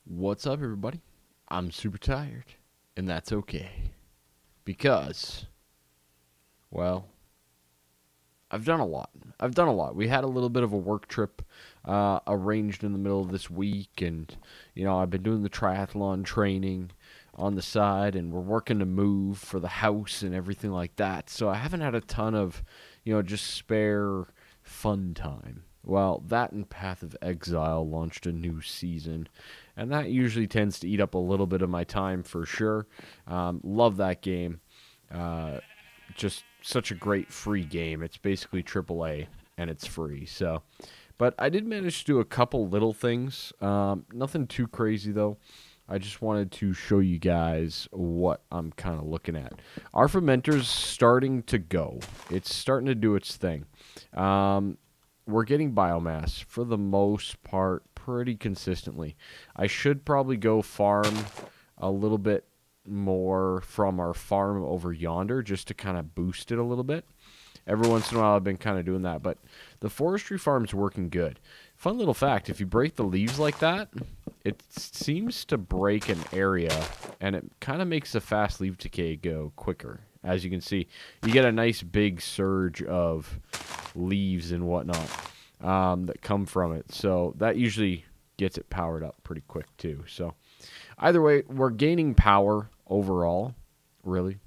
What's up, everybody? I'm super tired, and that's okay. Because, well, I've done a lot. We had a little bit of a work trip arranged in the middle of this week, and, I've been doing the triathlon training on the side, and we're working to move for the house and everything like that. So I haven't had a ton of, just spare fun time. Well, that and Path of Exile launched a new season, and that usually tends to eat up a little bit of my time for sure. Love that game. Just such a great free game. It's basically AAA, and it's free. So, but I did manage to do a couple little things. Nothing too crazy though. I just wanted to show you guys what I'm kind of looking at. Our fermenter's starting to go. It's starting to do its thing. We're getting biomass for the most part pretty consistently. I should probably go farm a little bit more from our farm over yonder just to kind of boost it a little bit. Every once in a while I've been kind of doing that, but the forestry farm's working good. Fun little fact, if you break the leaves like that, it seems to break an area, and it kind of makes the fast leaf decay go quicker. As you can see, you get a nice big surge of leaves and whatnot that come from it. So that usually gets it powered up pretty quick too. So either way, we're gaining power overall. Really,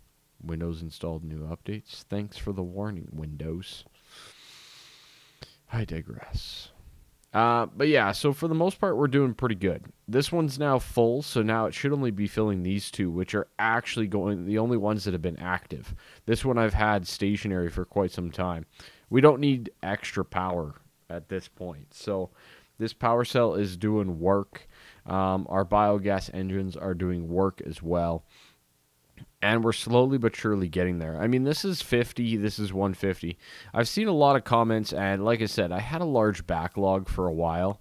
Windows installed new updates. Thanks for the warning, Windows. I digress. But yeah, so for the most part, we're doing pretty good. This one's now full, so now it should only be filling these two, which are actually the only ones that have been active. This one I've had stationary for quite some time. We don't need extra power at this point. So this power cell is doing work. Our biogas engines are doing work as well. And we're slowly but surely getting there. I mean, this is 50, this is 150. I've seen a lot of comments, and like I said, I had a large backlog for a while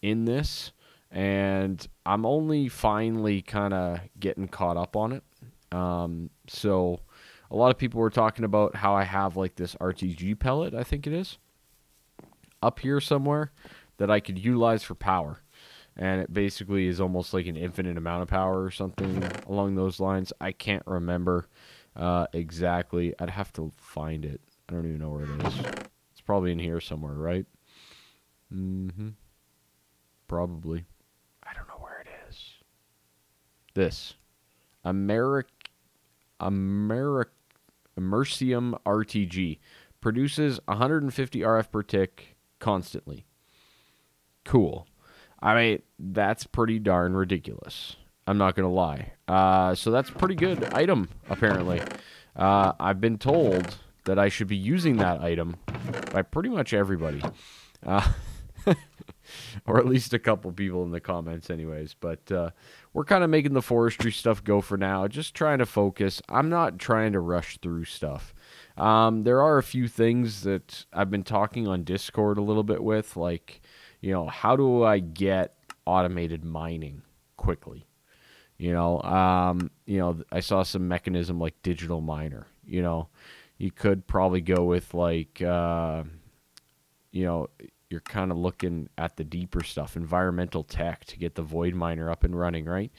in this, and I'm only finally kind of getting caught up on it. So a lot of people were talking about how I have like this RTG pellet, I think it is, up here somewhere that I could utilize for power. And it basically is almost like an infinite amount of power or something along those lines. I can't remember exactly. I'd have to find it. I don't even know where it is. It's probably in here somewhere, right? Probably. I don't know where it is. This. Americium RTG. Produces 150 RF per tick constantly. Cool. I mean, that's pretty darn ridiculous. I'm not going to lie. So that's a pretty good item, apparently. I've been told that I should be using that item by pretty much everybody. Or at least a couple people in the comments anyways. But we're kind of making the forestry stuff go for now. Just trying to focus. I'm not trying to rush through stuff. There are a few things that I've been talking on Discord a little bit with, like, how do I get automated mining quickly? I saw some mechanism like digital miner. You could probably go with like, you're kind of looking at the deeper stuff, environmental tech, to get the void miner up and running, right?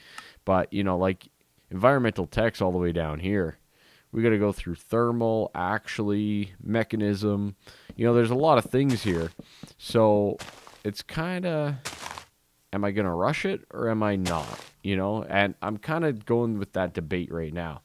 But, like environmental tech's all the way down here. We got to go through thermal, actually, mechanism. There's a lot of things here. So it's kind of, am I going to rush it or am I not? And I'm kind of going with that debate right now,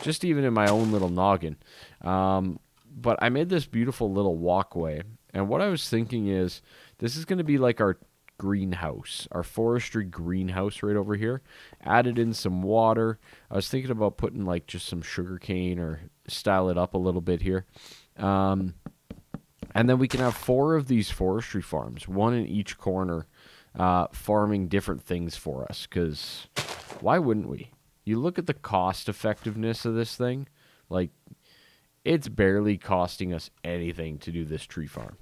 just even in my own little noggin. But I made this beautiful little walkway. And what I was thinking is, this is going to be like our greenhouse, our forestry greenhouse right over here. Added in some water. I was thinking about putting like just some sugar cane or style it up a little bit here. And then we can have 4 of these forestry farms, 1 in each corner, farming different things for us. Because why wouldn't we? You look at the cost effectiveness of this thing, like, it's barely costing us anything to do this tree farm.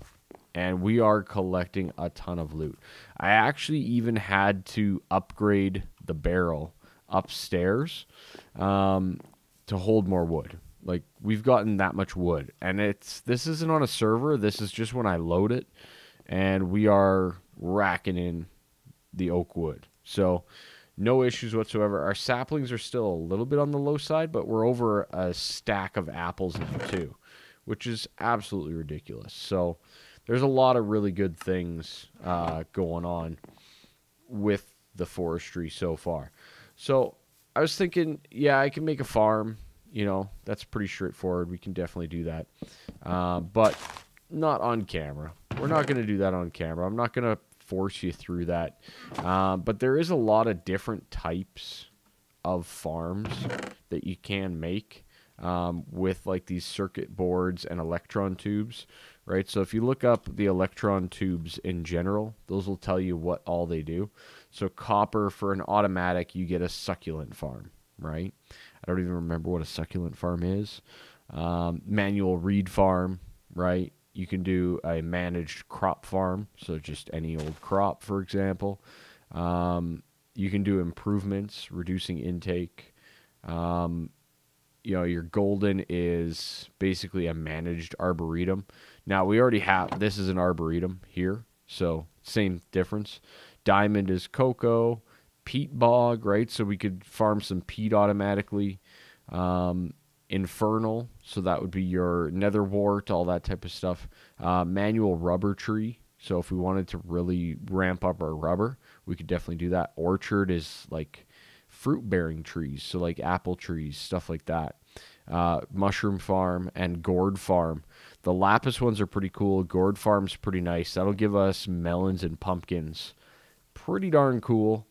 And we are collecting a ton of loot. I actually even had to upgrade the barrel upstairs to hold more wood. Like, we've gotten that much wood. And this isn't on a server. This is just when I load it. And we are racking in the oak wood. So no issues whatsoever. Our saplings are still a little bit on the low side, but we're over a stack of apples now too, which is absolutely ridiculous. So there's a lot of really good things going on with the forestry so far. So I was thinking, yeah, I can make a farm. You know, that's pretty straightforward. We can definitely do that. But not on camera. We're not going to do that on camera. I'm not going to force you through that. But there is a lot of different types of farms that you can make with like these circuit boards and electron tubes, right? So if you look up the electron tubes in general, those will tell you what all they do. So copper, for an automatic, you get a succulent farm, right? I don't even remember what a succulent farm is. Manual reed farm, right? You can do a managed crop farm, so just any old crop, for example. You can do improvements, reducing intake. You know, your golden is basically a managed arboretum. Now, we already have, this is an arboretum here, so same difference. Diamond is cocoa, peat bog, right? So we could farm some peat automatically. Infernal, so that would be your nether wart, all that type of stuff. Manual rubber tree, so if we wanted to really ramp up our rubber, we could definitely do that. Orchard is like fruit-bearing trees, so like apple trees, stuff like that. Mushroom farm and gourd farm. The lapis ones are pretty cool. Gourd farm's pretty nice. That'll give us melons and pumpkins. Pretty darn cool.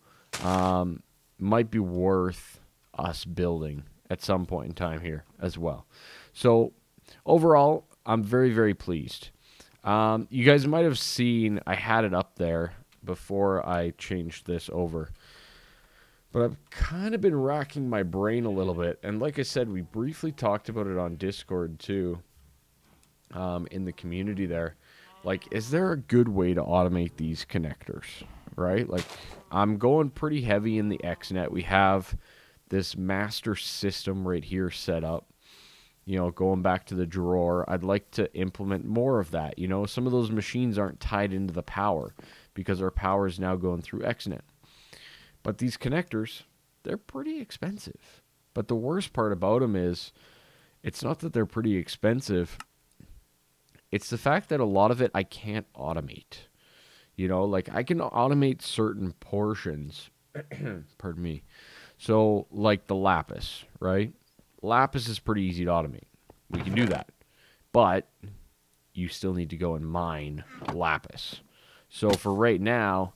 Might be worth us building at some point in time here as well. So overall, I'm very, very pleased. You guys might have seen, I had it up there before I changed this over. But I've kind of been racking my brain a little bit. And like I said, we briefly talked about it on Discord too, in the community there. Like, is there a good way to automate these connectors, right? Like, I'm going pretty heavy in the XNet. We have this master system right here set up. You know, going back to the drawer, I'd like to implement more of that. You know, some of those machines aren't tied into the power because our power is now going through XNet. But these connectors, they're pretty expensive. But the worst part about them is, it's not that they're pretty expensive. It's the fact that a lot of it I can't automate. You know, like I can automate certain portions. Pardon me. So, like the lapis, right? Lapis is pretty easy to automate. We can do that. But you still need to go and mine lapis. So for right now,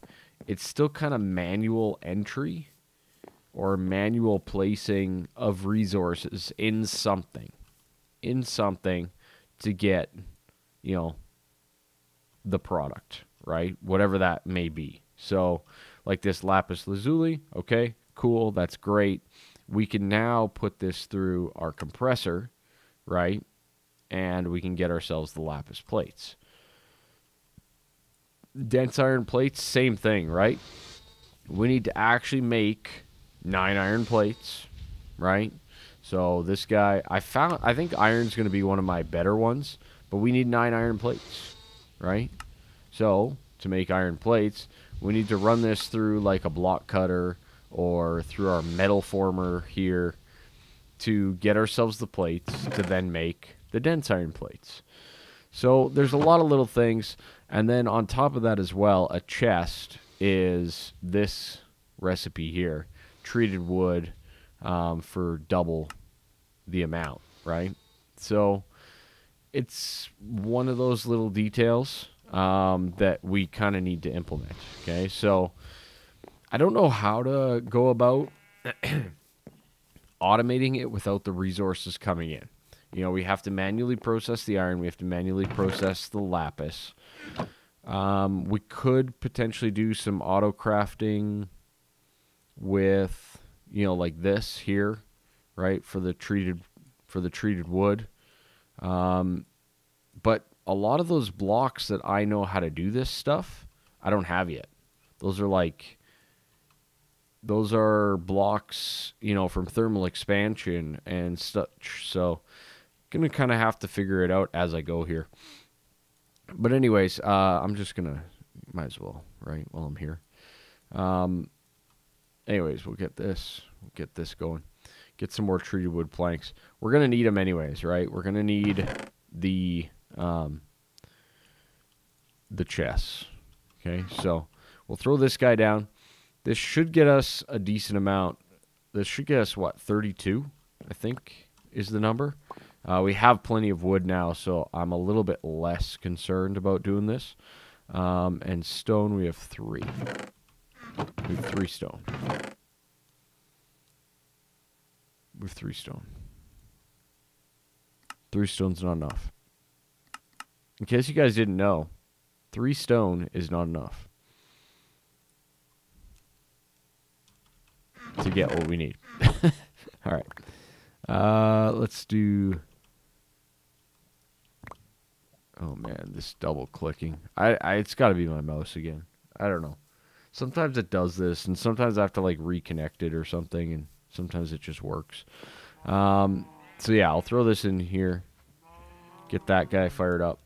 it's still kind of manual entry or manual placing of resources in something to get, you know, the product, right? Whatever that may be. So like this lapis lazuli, okay, cool, that's great. We can now put this through our compressor, right? And we can get ourselves the lapis plates. Dense iron plates, same thing, right? We need to actually make 9 iron plates, right? So this guy, I think iron's going to be one of my better ones, but we need 9 iron plates, right? So to make iron plates, we need to run this through like a block cutter or through our metal former here to get ourselves the plates to then make the dense iron plates. So there's a lot of little things. And then on top of that as well, a chest is this recipe here. Treated wood for double the amount, right? So it's one of those little details that we kind of need to implement, okay? So I don't know how to go about automating it without the resources coming in. You know, we have to manually process the iron. We have to manually process the lapis. We could potentially do some auto crafting with, you know, like this here, right, for the treated wood. But a lot of those blocks that I know how to do this stuff, I don't have yet. Those are blocks, you know, from thermal expansion and such. So gonna kind of have to figure it out as I go here. But anyways, I'm just gonna, might as well, right, while I'm here. Anyways, we'll get this. We'll get this going. Get some more treated wood planks. We're going to need them anyways, right? We're going to need the chests. Okay, so we'll throw this guy down. This should get us a decent amount. This should get us, what, 32, I think, is the number. We have plenty of wood now, so I'm a little bit less concerned about doing this. And stone, we have 3. We have 3 stone. We have 3 stone. 3 stone's not enough. In case you guys didn't know, 3 stone is not enough to get what we need. All right. Let's do... Oh, man, this double clicking. It's got to be my mouse again. I don't know. Sometimes it does this, and sometimes I have to, like, reconnect it or something, and sometimes it just works. So, yeah, I'll throw this in here. Get that guy fired up.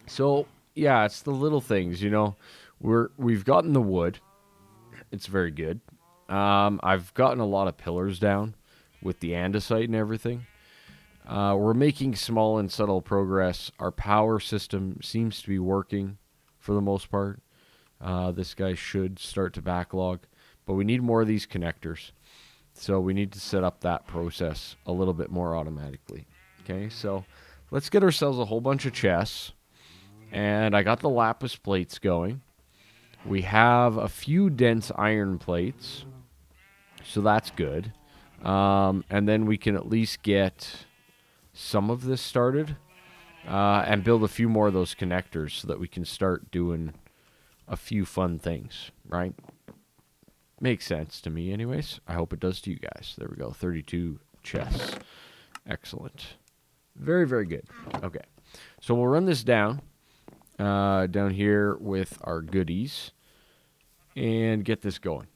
So, yeah, it's the little things, you know. We've gotten the wood. It's very good. I've gotten a lot of pillars down with the andesite and everything. We're making small and subtle progress. Our power system seems to be working for the most part. This guy should start to backlog, but we need more of these connectors. So we need to set up that process a little bit more automatically. Okay, so let's get ourselves a whole bunch of chests. And I got the lapis plates going. We have a few dense iron plates, so that's good. And then we can at least get some of this started and build a few more of those connectors so that we can start doing a few fun things, right? Makes sense to me anyways. I hope it does to you guys. There we go, 32 chests. Excellent. Very, very good. Okay, so we'll run this down here with our goodies and get this going.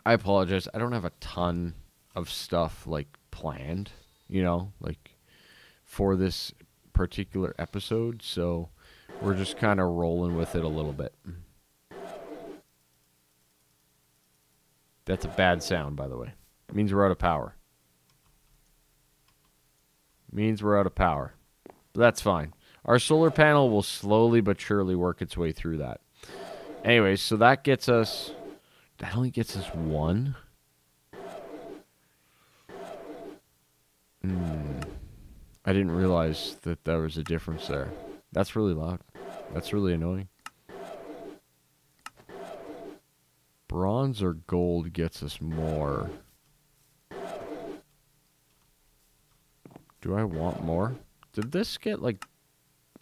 I apologize. I don't have a ton of stuff like planned, you know, like for this particular episode. So we're just kind of rolling with it a little bit. That's a bad sound, by the way. It means we're out of power. It means we're out of power. But that's fine. Our solar panel will slowly but surely work its way through that. Anyways, so that gets us... That only gets us 1. I didn't realize that there was a difference there. That's really loud. That's really annoying. Bronze or gold gets us more. Do I want more? Did this get like...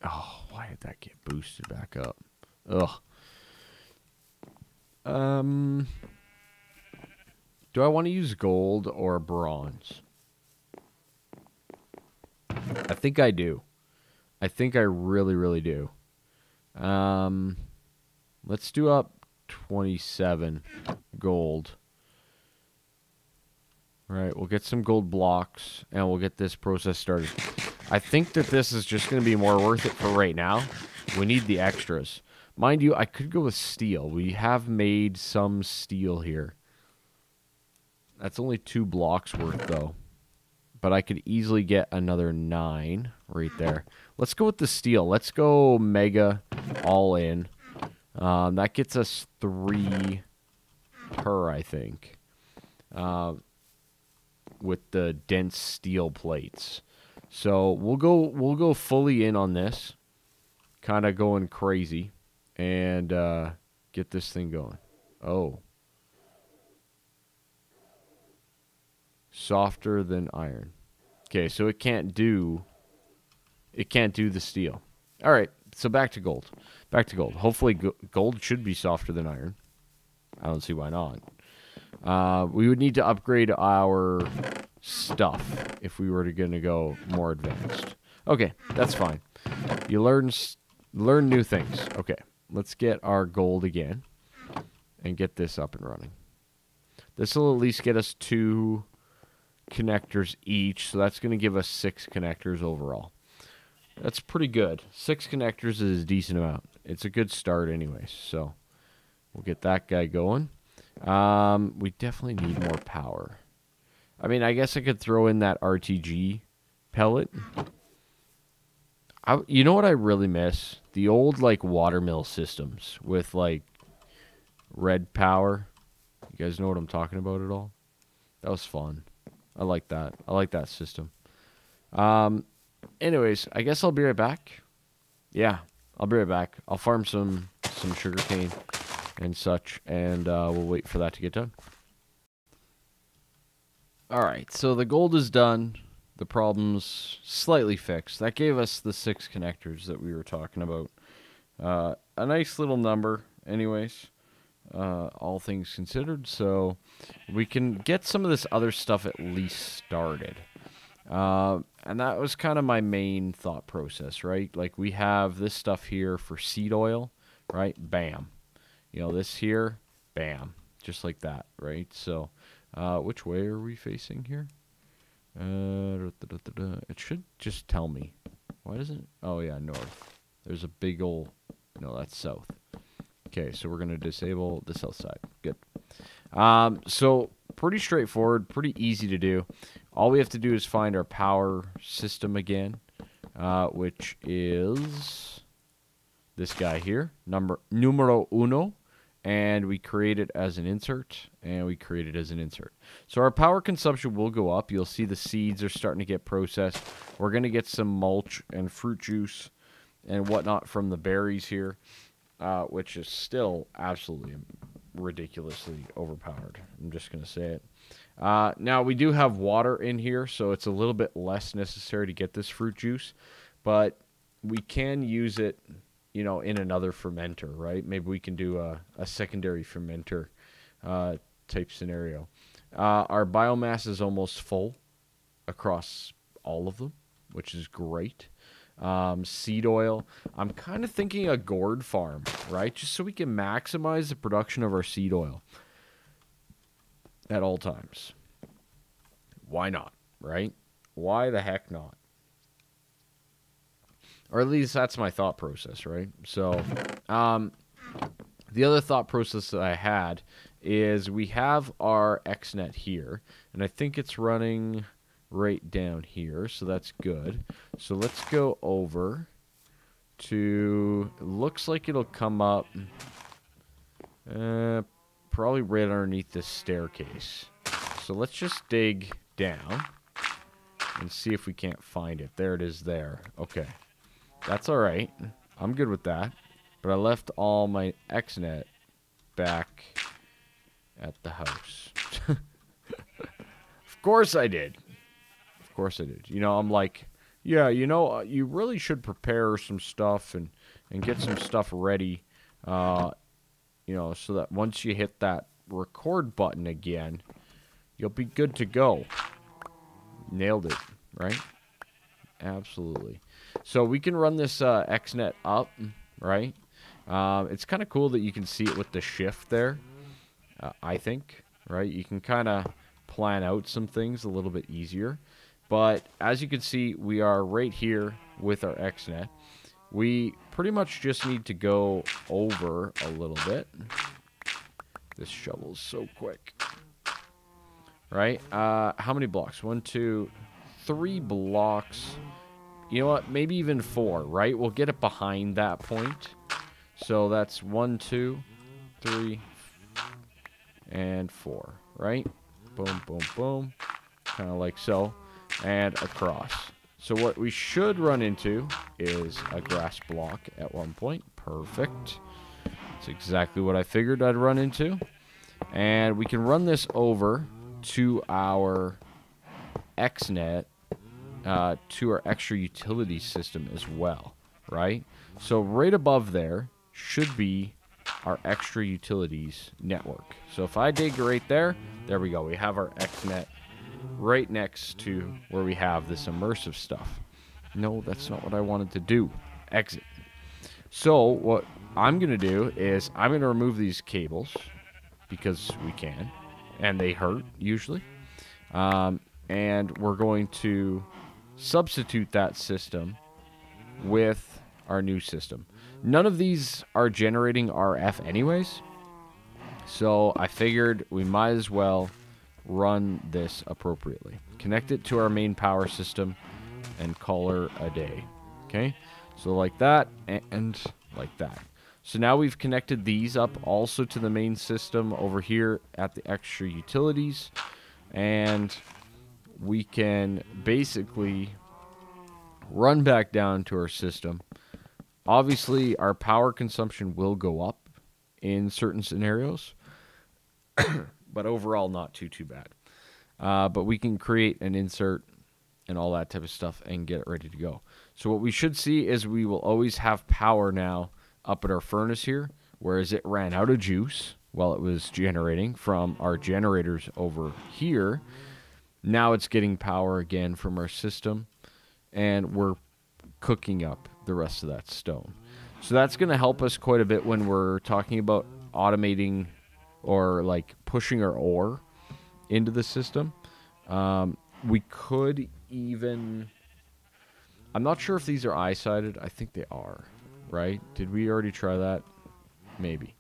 Oh, why did that get boosted back up? Ugh. Do I want to use gold or bronze? I think I do. I think I really, really do. Let's do up 27 gold. All right, we'll get some gold blocks, and we'll get this process started. I think that this is just going to be more worth it for right now. We need the extras. Mind you, I could go with steel. We have made some steel here. That's only 2 blocks worth, though. But I could easily get another 9 right there. Let's go with the steel. Let's go mega all in. That gets us 3 per, I think. With the dense steel plates. So we'll go fully in on this. Kind of going crazy. And get this thing going. Oh. Softer than iron. Okay, so it can't do the steel. All right, so back to gold. Back to gold. Hopefully gold should be softer than iron. I don't see why not. We would need to upgrade our stuff if we were going to go more advanced. Okay, that's fine. You learn new things. Okay, let's get our gold again and get this up and running. This will at least get us 2 connectors each, so that's going to give us 6 connectors overall. That's pretty good. 6 connectors is a decent amount. It's a good start anyways, so We'll get that guy going. We definitely need more power. I mean, I guess I could throw in that RTG pellet. You know what I really miss? The old, like, watermill systems with, like, red power. You guys know what I'm talking about at all? That was fun. I like that. I like that system. Anyways, I guess I'll be right back. Yeah, I'll be right back. I'll farm some sugarcane and such, and we'll wait for that to get done. Alright, so the gold is done. The problem's slightly fixed. That gave us the 6 connectors that we were talking about. A nice little number, anyways, all things considered. So we can get some of this other stuff at least started. And that was kind of my main thought process, right? Like, we have this stuff here for seed oil, right? Bam. You know, this here, bam. Just like that, right? So, which way are we facing here? It should just tell me. Why doesn't it? Oh, yeah, north. There's a big old... No, that's south. Okay, so we're going to disable the south side. Good. So, pretty straightforward, pretty easy to do. All we have to do is find our power system again, which is this guy here, numero uno. And we create it as an insert, and we create it as an insert. So our power consumption will go up. You'll see the seeds are starting to get processed. We're going to get some mulch and fruit juice and whatnot from the berries here, which is still absolutely ridiculously overpowered. I'm just going to say it. Now, we do have water in here, so it's a little bit less necessary to get this fruit juice, but we can use it, you know, in another fermenter, right? Maybe we can do a secondary fermenter type scenario. Our biomass is almost full across all of them, which is great. Seed oil. I'm kind of thinking a gourd farm, right? Just so we can maximize the production of our seed oil at all times. Why not, right? Why the heck not? Or at least that's my thought process, right? So, the other thought process that I had is we have our XNet here, and I think it's running right down here, so that's good. So let's go over to, it looks like it'll come up probably right underneath this staircase. So let's just dig down and see if we can't find it. There it is there. Okay. That's alright. I'm good with that. But I left all my XNet back at the house. Of course I did. Of course I did. You know, I'm like, yeah, you know, you really should prepare some stuff and get some stuff ready, you know, so that once you hit that record button again, you'll be good to go. Nailed it, right? Absolutely. So we can run this XNet up, right? It's kind of cool that you can see it with the shift there, I think, right? You can kind of plan out some things a little bit easier. But as you can see, we are right here with our XNet. We pretty much just need to go over a little bit. This shovel's so quick. Right? How many blocks? 1, 2, 3 blocks. You know what? Maybe even 4, right? We'll get it behind that point. So that's 1, 2, 3, and 4, right? Boom, boom, boom. Kind of like so. And across. So what we should run into is a grass block at one point. Perfect. That's exactly what I figured I'd run into. And we can run this over to our XNet, to our extra utility system as well, right? So right above there should be our extra utilities network. So if I dig right there, there we go. We have our XNet right next to where we have this immersive stuff. No, that's not what I wanted to do. Exit. So what I'm going to do is I'm going to remove these cables because we can, and they hurt usually. And we're going to substitute that system with our new system. None of these are generating RF anyways, So I figured we might as well run this appropriately. Connect it to our main power system and call her a day. Okay? So like that and like that. So now we've connected these up also to the main system over here at the extra utilities. And we can basically run back down to our system. Obviously, our power consumption will go up in certain scenarios, but overall not too bad. But we can create an insert and all that type of stuff and get it ready to go. So what we should see is we will always have power now up at our furnace here, whereas it ran out of juice while it was generating from our generators over here. Now it's getting power again from our system, and we're cooking up the rest of that stone. So that's going to help us quite a bit when we're talking about automating or like pushing our ore into the system. We could even... I'm not sure if these are eye-sided. I think they are, right? Did we already try that? Maybe.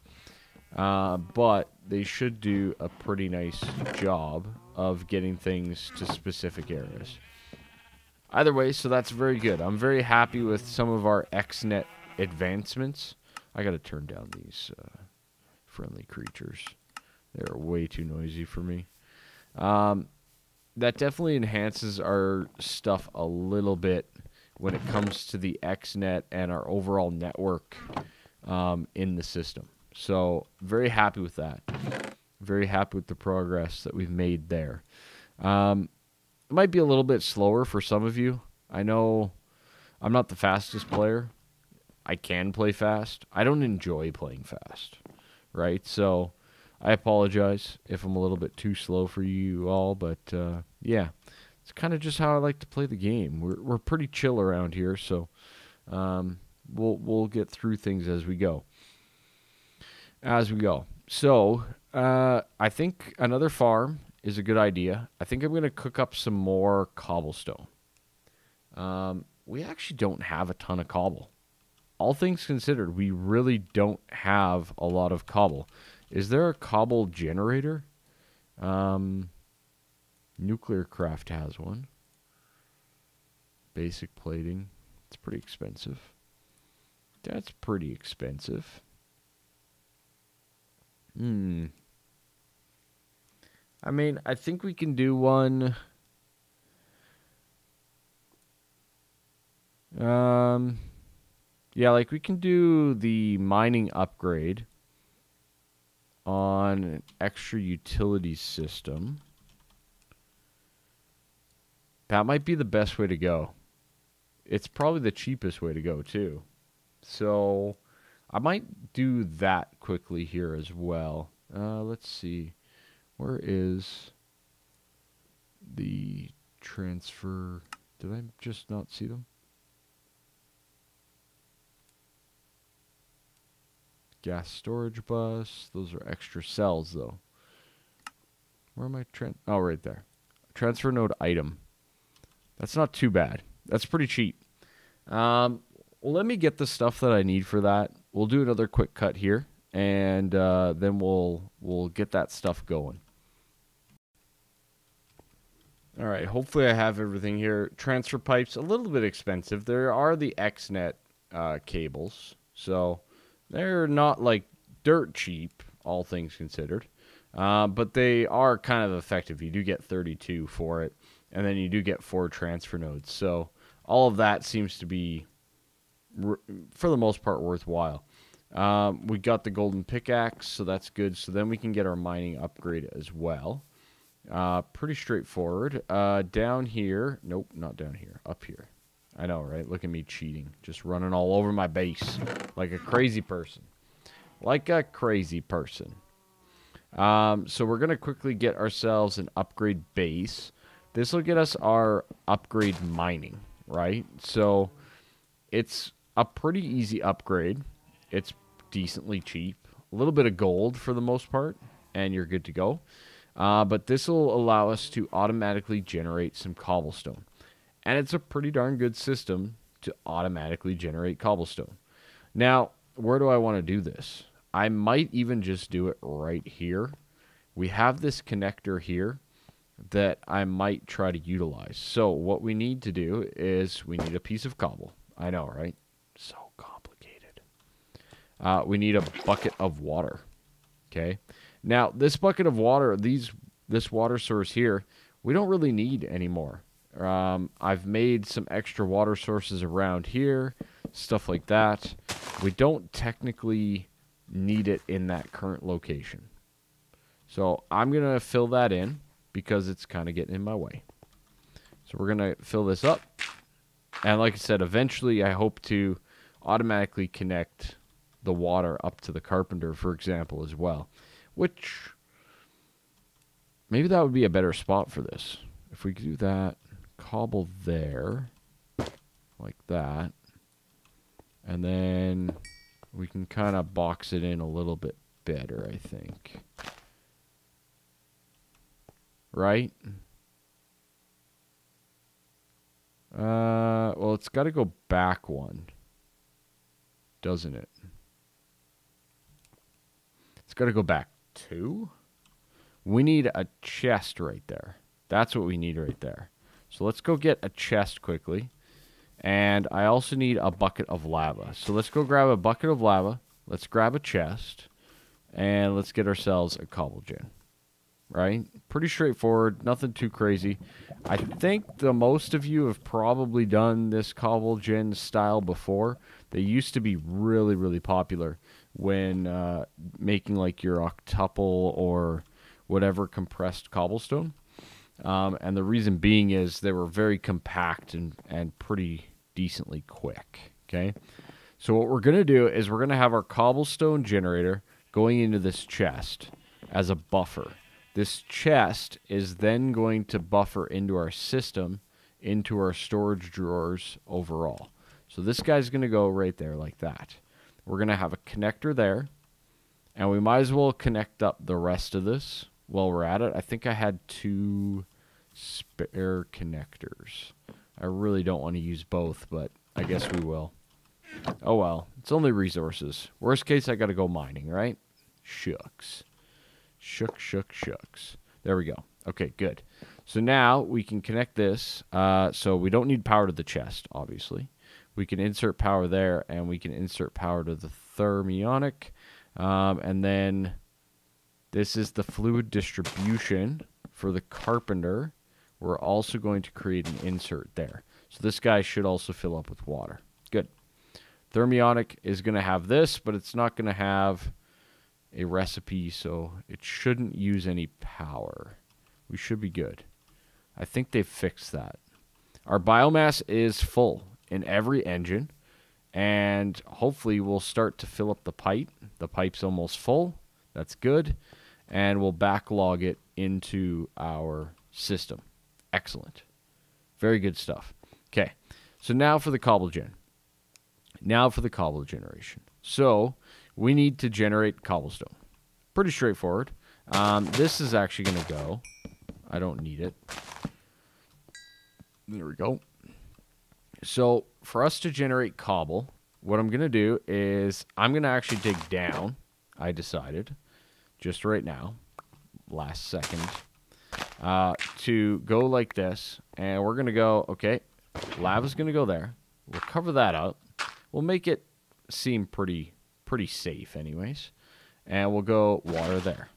But they should do a pretty nice job of getting things to specific areas. Either way, so that's very good. I'm very happy with some of our XNet advancements. I got to turn down these friendly creatures. They're way too noisy for me. That definitely enhances our stuff a little bit when it comes to the XNet and our overall network in the system. So very happy with that. Very happy with the progress that we've made there. It might be a little bit slower for some of you. I know I'm not the fastest player. I can play fast. I don't enjoy playing fast, right? So I apologize if I'm a little bit too slow for you all, but yeah, it's kind of just how I like to play the game. We're pretty chill around here, so we'll get through things as we go. So I think another farm is a good idea. I think I'm going to cook up some more cobblestone. We actually don't have a ton of cobble. All things considered, we really don't have a lot of cobble. Is there a cobble generator? Nuclear Craft has one. Basic plating. It's pretty expensive. That's pretty expensive. I mean, I think we can do one. Yeah, like we can do the mining upgrade on an extra utility system. That might be the best way to go. It's probably the cheapest way to go, too. So I might do that quickly here as well. Let's see. Where is the transfer? Did I just not see them? Gas storage bus. Those are extra cells, though. Where am I? Oh, right there. Transfer node item. That's not too bad. That's pretty cheap. Well, let me get the stuff that I need for that. We'll do another quick cut here, and then we'll get that stuff going. All right. Hopefully, I have everything here. Transfer pipes, a little bit expensive. There are the XNet cables, so they're not like dirt cheap, all things considered. But they are kind of effective. You do get 32 for it, and then you do get 4 transfer nodes. So all of that seems to be, for the most part, worthwhile. We got the golden pickaxe, so that's good. So then we can get our mining upgrade as well. Pretty straightforward. Down here, nope, not down here, up here. I know, right? Look at me cheating, just running all over my base like a crazy person. Like a crazy person. So we're going to quickly get ourselves an upgrade base. This will get us our upgrade mining, right? So it's a pretty easy upgrade. It's decently cheap. A little bit of gold for the most part, and you're good to go. But this will allow us to automatically generate some cobblestone. And it's a pretty darn good system to automatically generate cobblestone. Now, where do I want to do this? I might even just do it right here. We have this connector here that I might try to utilize. So what we need to do is we need a piece of cobble. I know, right? So complicated. We need a bucket of water. Okay. Now, this bucket of water, this water source here, we don't really need anymore. I've made some extra water sources around here, stuff like that. We don't technically need it in that current location. So I'm going to fill that in because it's kind of getting in my way. So we're going to fill this up. And like I said, eventually I hope to automatically connect the water up to the carpenter, for example, as well. Which, maybe that would be a better spot for this. If we could do that, cobble there, like that. And then we can kind of box it in a little bit better, I think. Right? Well, it's got to go back one, doesn't it? It's got to go back two. We need a chest right there. That's what we need right there. So let's go get a chest quickly. And I also need a bucket of lava. So let's go grab a bucket of lava. Let's grab a chest. And let's get ourselves a cobble gen. Right? Pretty straightforward. Nothing too crazy. I think the most of you have probably done this cobble gen style before. They used to be really, really popular when making like your octuple or whatever compressed cobblestone. And the reason being is they were very compact and pretty decently quick. Okay? So what we're going to do is we're going to have our cobblestone generator going into this chest as a buffer. This chest is then going to buffer into our system, into our storage drawers overall. So this guy's going to go right there like that. We're going to have a connector there. And we might as well connect up the rest of this while we're at it. I think I had 2 spare connectors. I really don't want to use both, but I guess we will. Oh well, it's only resources. Worst case, I got to go mining, right? Shucks. Shucks. There we go. Okay, good. So now we can connect this. So we don't need power to the chest, obviously. We can insert power there, and we can insert power to the thermionic. And then this is the fluid distribution for the carpenter. We're also going to create an insert there. So this guy should also fill up with water. Good. Thermionic is going to have this, but it's not going to have a recipe, so it shouldn't use any power. We should be good. I think they've fixed that. Our biomass is full in every engine, and hopefully we'll start to fill up the pipe. The pipe's almost full. That's good. And we'll backlog it into our system. Excellent. Very good stuff. Okay, so now for the cobble gen. Now for the cobble generation. So we need to generate cobblestone. Pretty straightforward. This is actually going to go. I don't need it. There we go. So for us to generate cobble, what I'm going to do is I'm going to actually dig down. I decided just right now, last second, to go like this. And we're going to go, okay, lava's going to go there. We'll cover that up. We'll make it seem pretty safe anyways. And we'll go water there.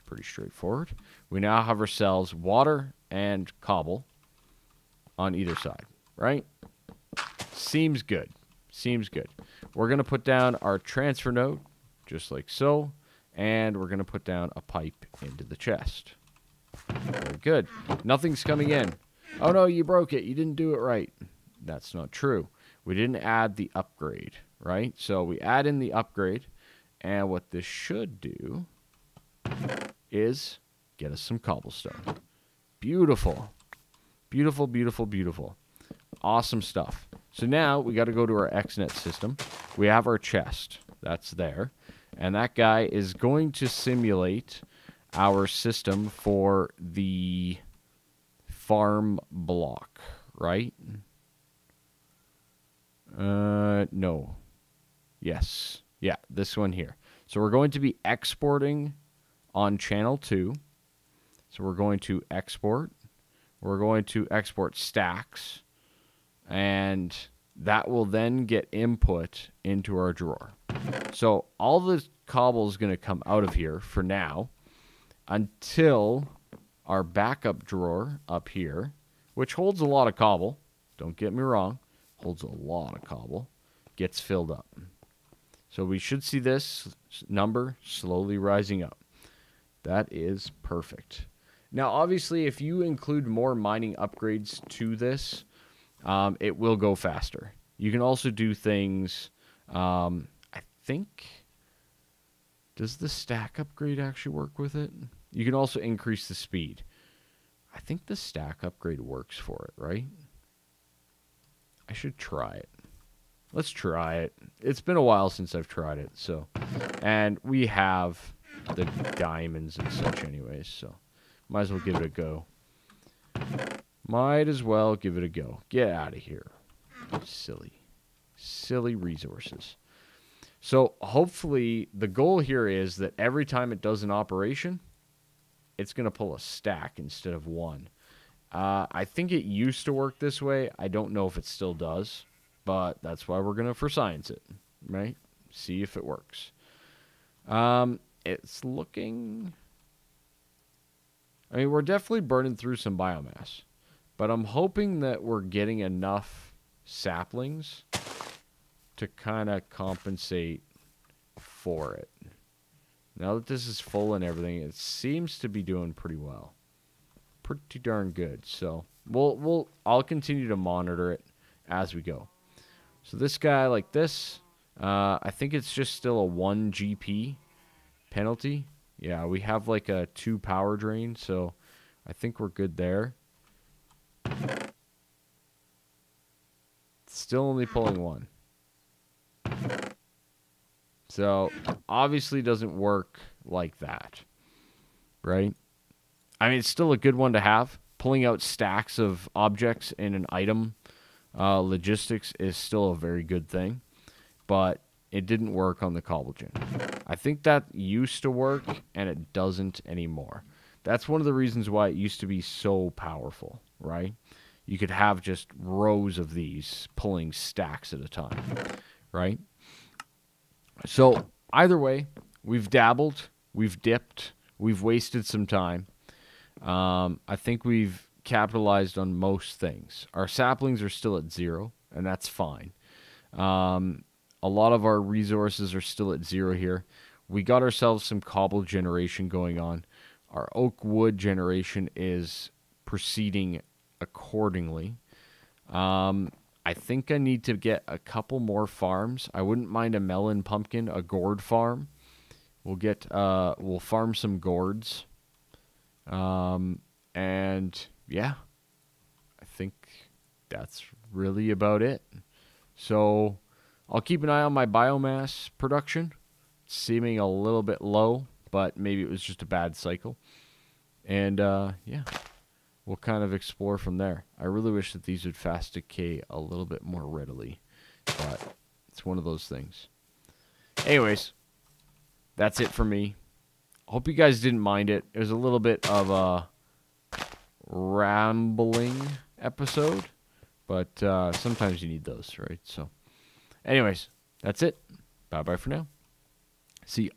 Pretty straightforward. We now have ourselves water and cobble on either side, right? Seems good. Seems good. We're going to put down our transfer node, just like so. And we're going to put down a pipe into the chest. Very good. Nothing's coming in. Oh no, you broke it. You didn't do it right. That's not true. We didn't add the upgrade, right? So we add in the upgrade. And what this should do is get us some cobblestone. Beautiful. Beautiful, beautiful, beautiful. Awesome stuff. So now we got to go to our XNet system. We have our chest. That's there. And that guy is going to simulate our system for the farm block, right? No. Yes. Yeah, this one here. So we're going to be exporting on channel 2. So we're going to export. We're going to export stacks. And that will then get input into our drawer. So all the cobble is going to come out of here for now until our backup drawer up here, which holds a lot of cobble, don't get me wrong, holds a lot of cobble, gets filled up. So we should see this number slowly rising up. That is perfect. Now, obviously, if you include more mining upgrades to this, it will go faster. You can also do things, I think, does the stack upgrade actually work with it? You can also increase the speed. I think the stack upgrade works for it, right? I should try it. Let's try it. It's been a while since I've tried it, so. And we have the diamonds and such anyways, so might as well give it a go. Might as well give it a go. Get out of here. Silly resources. So hopefully the goal here is that every time it does an operation, it's going to pull a stack instead of one. I think it used to work this way. I don't know if it still does, but that's why we're going to for science it, right? See if it works. It's looking... I mean, we're definitely burning through some biomass, but I'm hoping that we're getting enough saplings to kind of compensate for it. Now that this is full and everything, it seems to be doing pretty well. Pretty darn good. So I'll continue to monitor it as we go. So this guy like this, I think it's just still a 1 GP penalty. Yeah, we have like a 2 power drain, so I think we're good there. Still only pulling 1. So, obviously doesn't work like that, right? I mean, it's still a good one to have. Pulling out stacks of objects in an item logistics is still a very good thing, but it didn't work on the Cobble Gen. I think that used to work, and it doesn't anymore. That's one of the reasons why it used to be so powerful, right? You could have just rows of these pulling stacks at a time, right? So, either way, we've dabbled, we've dipped, we've wasted some time. I think we've capitalized on most things. Our saplings are still at 0, and that's fine. A lot of our resources are still at 0 here. We got ourselves some Cobble Generation going on. Our Oak Wood Generation is proceeding accordingly. I think I need to get a couple more farms. I wouldn't mind a melon pumpkin, a gourd farm. We'll farm some gourds. And yeah, I think that's really about it. So I'll keep an eye on my biomass production. It's seeming a little bit low, but maybe it was just a bad cycle. And yeah, we'll kind of explore from there. I really wish that these would fast decay a little bit more readily, but it's one of those things. Anyways, that's it for me. Hope you guys didn't mind it. It was a little bit of a rambling episode, but sometimes you need those, right? So anyways, that's it. Bye-bye for now. See you.